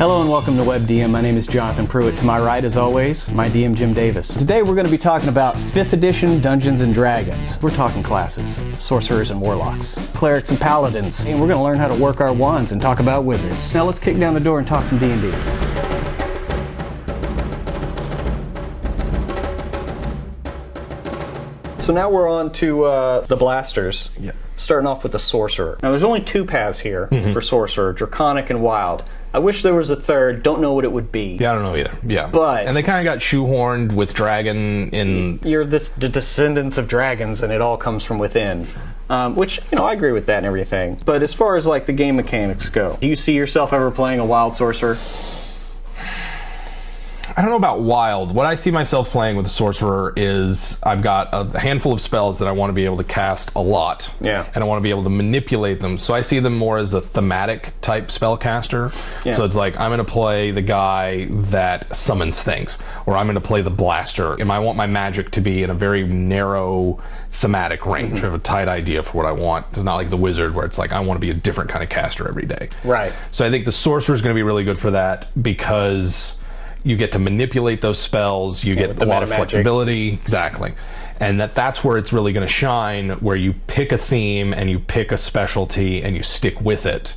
Hello and welcome to WebDM. My name is Jonathan Pruitt. To my right, as always, my DM Jim Davis. Today we're going to be talking about 5th edition Dungeons and Dragons. We're talking classes, Sorcerers and Warlocks, Clerics and Paladins, and we're going to learn how to work our wands and talk about wizards. Now let's kick down the door and talk some D&D. So now we're on to the blasters. Yeah. Starting off with the Sorcerer. Now there's only 2 paths here for Sorcerer, Draconic and Wild. I wish there was a third, don't know what it would be. Yeah, I don't know either, yeah. But and they kind of got shoehorned with dragon in... You're the descendants of dragons and it all comes from within. Which, you know, I agree with that and everything. But as far as like the game mechanics go, do you see yourself ever playing a Wild Sorcerer? I don't know about Wild. What I see myself playing with the Sorcerer is I've got a handful of spells that I want to be able to cast a lot. Yeah. And I want to be able to manipulate them. So I see them more as a thematic type spellcaster. Yeah. So it's like, I'm going to play the guy that summons things. Or I'm going to play the blaster. And I want my magic to be in a very narrow thematic range. I have a tight idea for what I want. It's not like the wizard where it's like, I want to be a different kind of caster every day. Right. So I think the Sorcerer is going to be really good for that because... you get to manipulate those spells, you get a lot of flexibility. Exactly. And that's where it's really going to shine, where you pick a theme and you pick a specialty and you stick with it,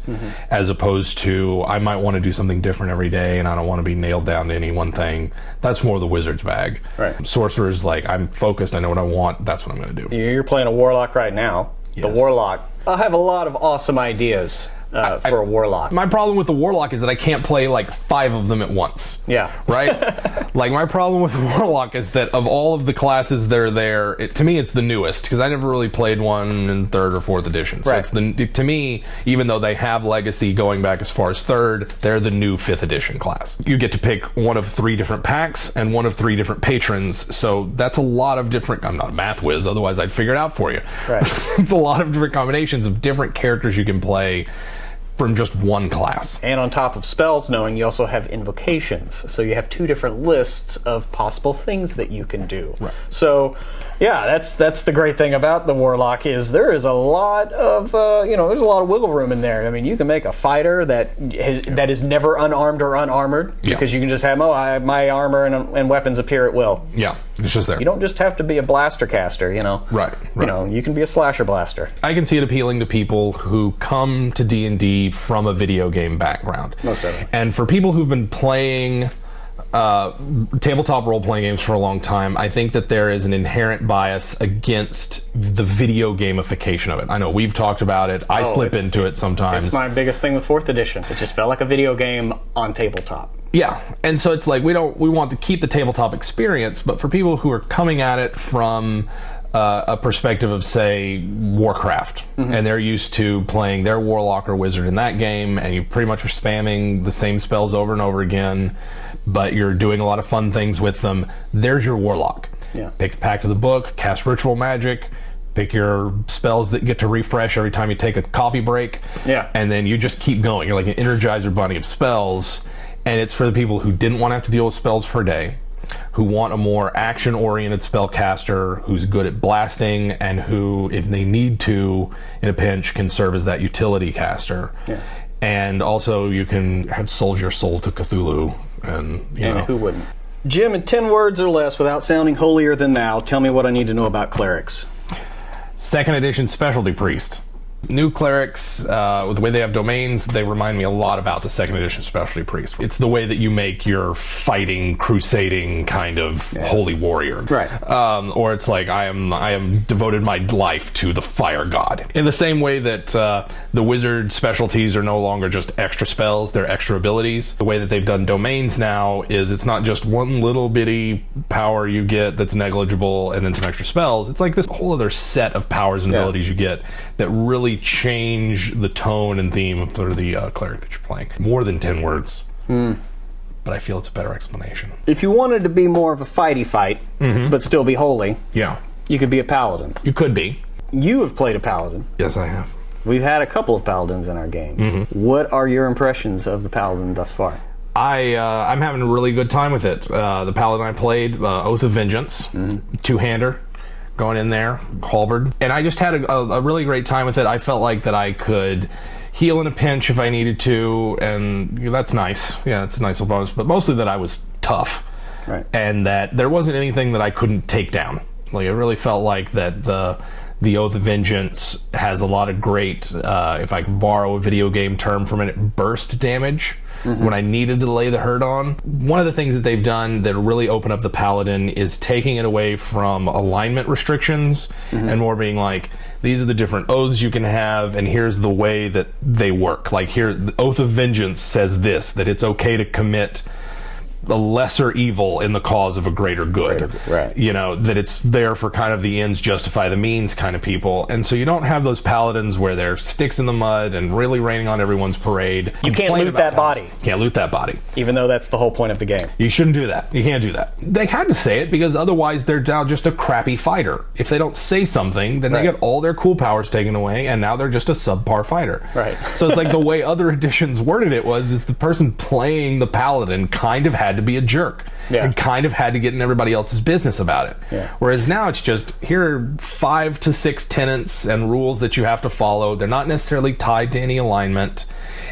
as opposed to, I might want to do something different every day and I don't want to be nailed down to any one thing. That's more the wizard's bag. Right. Sorcerer's like, I'm focused, I know what I want, that's what I'm going to do. You're playing a Warlock right now. Yes. The Warlock. I have a lot of awesome ideas. For a Warlock. My problem with the Warlock is that I can't play like 5 of them at once. Yeah. Right? Like my problem with the Warlock is that of all of the classes that are there, to me it's the newest, because I never really played one in 3rd or 4th edition. So it's to me, even though they have legacy going back as far as 3rd, they're the new 5th edition class. You get to pick one of 3 different packs and one of 3 different patrons, so that's a lot of different... I'm not a math whiz, otherwise I'd figure it out for you. Right. It's a lot of different combinations of different characters you can play from just one class. And on top of spells knowing, you also have invocations. So you have 2 different lists of possible things that you can do. Right. So, yeah, that's the great thing about the Warlock is there is a lot of, there's a lot of wiggle room in there. I mean, you can make a fighter that is never unarmed or unarmored because you can just have, my armor and weapons appear at will. Yeah, it's just there. You don't just have to be a blaster caster, Right. You can be a slasher blaster. I can see it appealing to people who come to D&D from a video game background. Most certainly. And for people who've been playing tabletop role-playing games for a long time, I think that there is an inherent bias against the video gamification of it. I know we've talked about it. I slip into it sometimes. It's my biggest thing with 4th edition. It just felt like a video game on tabletop. Yeah, and so it's like we want to keep the tabletop experience, but for people who are coming at it from a perspective of, say, Warcraft, and they're used to playing their Warlock or Wizard in that game, and you pretty much are spamming the same spells over and over again, but you're doing a lot of fun things with them, there's your Warlock. Yeah. Pick the pack of the book, cast ritual magic, pick your spells that get to refresh every time you take a coffee break, and then you just keep going. You're like an Energizer bunny of spells, and it's for the people who didn't want to have to deal with spells per day, who want a more action-oriented spellcaster who's good at blasting and who, if they need to, in a pinch, can serve as that utility caster. Yeah. And also you can have sold your soul to Cthulhu. And who wouldn't? Jim, in 10 words or less, without sounding holier than thou, tell me what I need to know about Clerics. 2nd edition specialty priest. New Clerics, with the way they have domains, they remind me a lot about the 2nd edition specialty priest. It's the way that you make your fighting, crusading kind of holy warrior. Right. Or it's like, I am devoted my life to the fire god. In the same way that the wizard specialties are no longer just extra spells, they're extra abilities. The way that they've done domains now is it's not just one little bitty power you get that's negligible and then some extra spells. It's like this whole other set of powers and abilities you get that really change the tone and theme for the cleric that you're playing. More than 10 words. But I feel it's a better explanation. If you wanted to be more of a fighty fight, but still be holy, you could be a paladin. You could be. You have played a paladin. Yes, I have. We've had a couple of paladins in our game. What are your impressions of the paladin thus far? I'm having a really good time with it. The paladin I played, Oath of Vengeance, two-hander. Going in there, halberd. And I just had a really great time with it. I felt like that I could heal in a pinch if I needed to, and that's nice. Yeah, it's a nice little bonus. But mostly that I was tough, right, and that there wasn't anything that I couldn't take down. Like, it really felt like that the Oath of Vengeance has a lot of great, if I can borrow a video game term from it, burst damage. When I needed to lay the hurt on. One of the things that they've done that really open up the Paladin is taking it away from alignment restrictions and more being like, these are the different oaths you can have, and here's the way that they work. Like, here, the Oath of Vengeance says this, that it's okay to commit a lesser evil in the cause of a greater good. Right. You know, that it's there for kind of the ends justify the means kind of people. And so you don't have those paladins where they're sticks in the mud and really raining on everyone's parade. You can't loot that body. Can't loot that body. Even though that's the whole point of the game. You shouldn't do that. You can't do that. They had to say it because otherwise they're now just a crappy fighter. If they don't say something, then they get all their cool powers taken away, and now they're just a subpar fighter. Right. So it's like the way other editions worded it is the person playing the paladin kind of had to be a jerk and kind of had to get in everybody else's business about it. Yeah. Whereas now it's just, here are 5 to 6 tenets and rules that you have to follow. They're not necessarily tied to any alignment.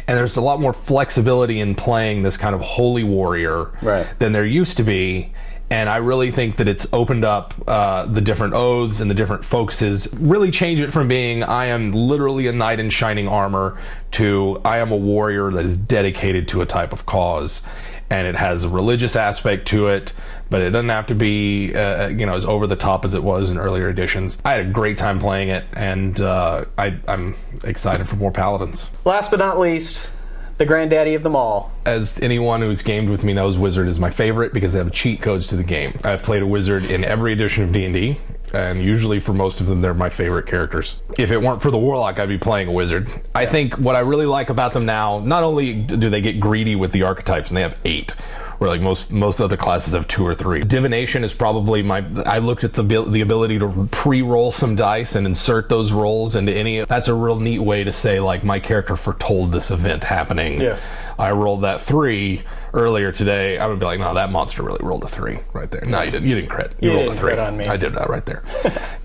And there's a lot more flexibility in playing this kind of holy warrior than there used to be. And I really think that it's opened up the different oaths and the different focuses, really change it from being, I am literally a knight in shining armor, to I am a warrior that is dedicated to a type of cause. And it has a religious aspect to it, but it doesn't have to be as over the top as it was in earlier editions. I had a great time playing it, and I'm excited for more Paladins. Last but not least, the granddaddy of them all. As anyone who's gamed with me knows, Wizard is my favorite because they have cheat codes to the game. I've played a Wizard in every edition of D&D, and usually for most of them they're my favorite characters. If it weren't for the Warlock, I'd be playing a Wizard. I think what I really like about them now, not only do they get greedy with the archetypes, and they have 8, where like most other classes have 2 or 3. Divination is probably I looked at the ability to pre-roll some dice and insert those rolls into any. That's a real neat way to say, like, my character foretold this event happening. Yes. I rolled that 3 earlier today. I would be like, no, that monster really rolled a 3 right there. No, you didn't crit. You rolled a 3 on me. I did that right there.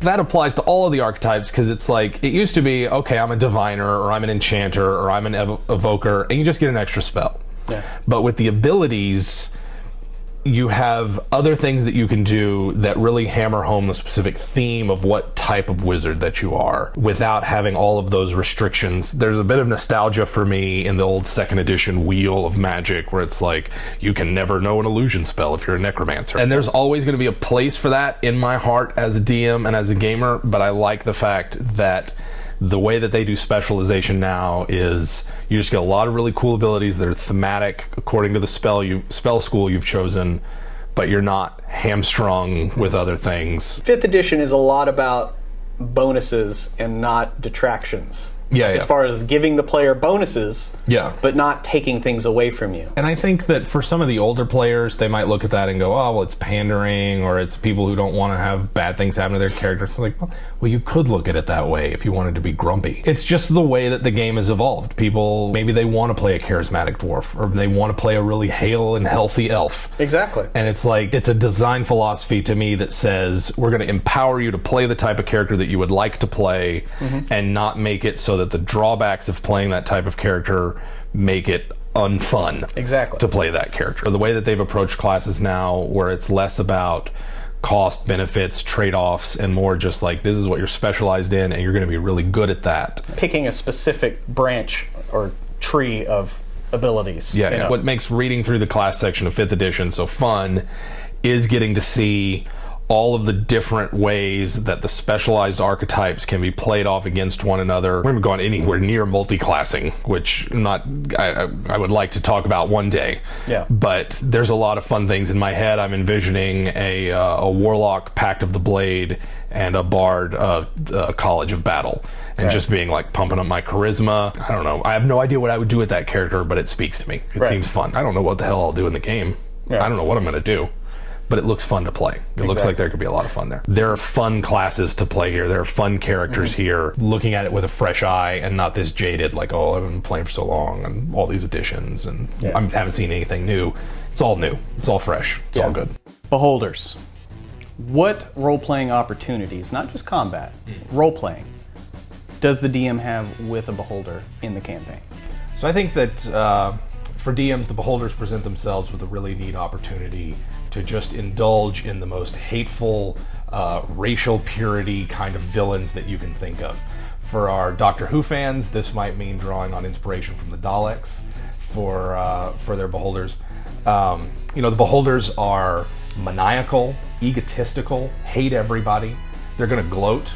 That applies to all of the archetypes, because it's like, it used to be, okay, I'm a diviner, or I'm an enchanter, or I'm an evoker, and you just get an extra spell. Yeah. But with the abilities, you have other things that you can do that really hammer home the specific theme of what type of wizard that you are without having all of those restrictions. There's a bit of nostalgia for me in the old 2nd edition Wheel of Magic, where it's like, you can never know an illusion spell if you're a necromancer. And there's always going to be a place for that in my heart as a DM and as a gamer, but I like the fact that the way that they do specialization now is you just get a lot of really cool abilities that are thematic according to the spell school you've chosen, but you're not hamstrung with other things. 5th edition is a lot about bonuses and not detractions. As far as giving the player bonuses, but not taking things away from you. And I think that for some of the older players, they might look at that and go, oh, well, it's pandering, or it's people who don't want to have bad things happen to their characters. It's like, well, you could look at it that way if you wanted to be grumpy. It's just the way that the game has evolved. People, maybe they want to play a charismatic dwarf, or they want to play a really hale and healthy elf. Exactly. And it's like, it's a design philosophy to me that says, we're going to empower you to play the type of character that you would like to play, and not make it so that the drawbacks of playing that type of character make it unfun to play that character. The way that they've approached classes now, where it's less about cost, benefits, trade-offs, and more just like, this is what you're specialized in and you're going to be really good at that. Picking a specific branch or tree of abilities. What makes reading through the class section of 5th edition so fun is getting to see all of the different ways that the specialized archetypes can be played off against one another. We haven't gone anywhere near multi-classing, which I would like to talk about one day. But there's a lot of fun things in my head. I'm envisioning a Warlock Pact of the Blade and a Bard College of Battle, and just being like pumping up my charisma. I don't know. I have no idea what I would do with that character, but it speaks to me. It seems fun. I don't know what the hell I'll do in the game. I don't know what I'm going to do. But it looks fun to play. It looks like there could be a lot of fun there. There are fun classes to play here. There are fun characters here. Looking at it with a fresh eye and not this jaded, like, oh, I've been playing for so long and all these additions and I haven't seen anything new. It's all new. It's all fresh. It's all good. Beholders, what role-playing opportunities, not just combat, role-playing, does the DM have with a beholder in the campaign? So I think that for DMs, the beholders present themselves with a really neat opportunity to just indulge in the most hateful, racial purity kind of villains that you can think of. For our Doctor Who fans, this might mean drawing on inspiration from the Daleks for their beholders. The beholders are maniacal, egotistical, hate everybody. They're going to gloat.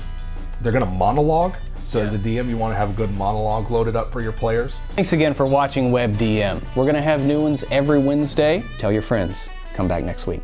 They're going to monologue. So as a DM, you want to have a good monologue loaded up for your players. Thanks again for watching WebDM. We're going to have new ones every Wednesday. Tell your friends. Come back next week.